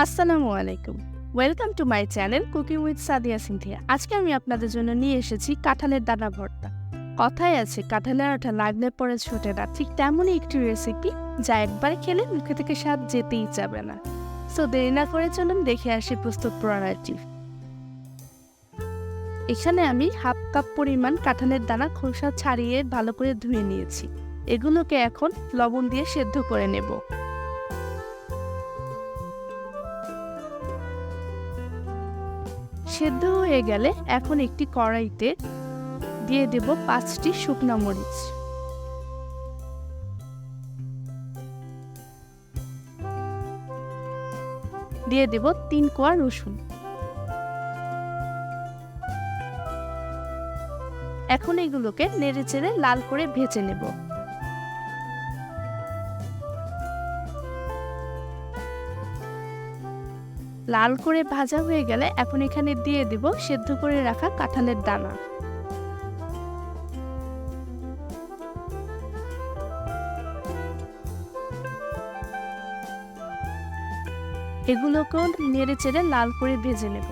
আসসালামু আলাইকুম। Welcome to my channel cooking with Sadia Sinthia. আজকে আমি আপনাদের জন্য নিয়ে এসেছি কাঁঠালের দানা ভর্তা। কথায় আছে কাঁঠালের আঠা লাগলে পরে ছোটে না, ঠিক তেমনই একটি রেসিপি যা একবার খেলে মুখে থেকে স্বাদ যেতেই যাবে না। সো দেরি না করে চলুন দেখে আসি প্রস্তুত প্রণালীটি। এখানে আমি হাফ কাপ পরিমাণ কাঁঠালের দানা খোসা ছাড়িয়ে ভালো করে ধুয়ে নিয়েছি। এগুলোকে এখন লবণ দিয়ে সেদ্ধ করে নেব। সেদ্ধ হয়ে গেলে এখন একটি কড়াইতে দিয়ে দেব 5টি শুকনো মরিচ, দিয়ে দেব 3 কোয়া রসুন। এখন এগুলোকে নেড়েচেড়ে লাল করে ভেজে নেব। লাল করে ভাজা হয়ে গেলে এখন এখানে দিয়ে দেব সেদ্ধ করে রাখা কাঁঠালের দানা। এগুলোকেও নেড়েচেড়ে লাল করে ভেজে নেব।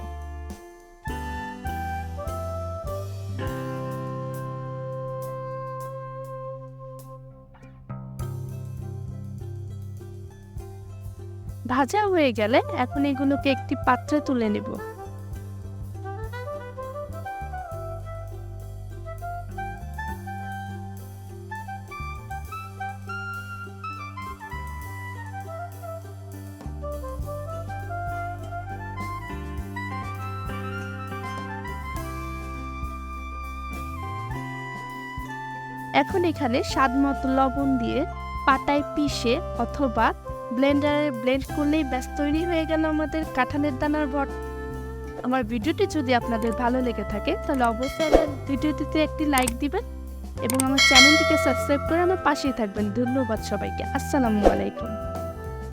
ভাজা হয়ে গেলে এখন এগুলোকে একটি পাত্রে তুলে নেব। এখন এখানে স্বাদমতো লবণ দিয়ে পাটায় পিষে অথবা ব্লেন্ডারে ব্লেন্ড করলেই ব্যাস তৈরি হয়ে গেল আমাদের কাঁঠালের দানার ভর্তা। আমার ভিডিওটি যদি আপনাদের ভালো লেগে থাকে তাহলে অবশ্যই আমার ভিডিওটিতে একটি লাইক দিবেন এবং আমার চ্যানেলটিকে সাবস্ক্রাইব করে আমার পাশেই থাকবেন। ধন্যবাদ সবাইকে। আসসালামু আলাইকুম।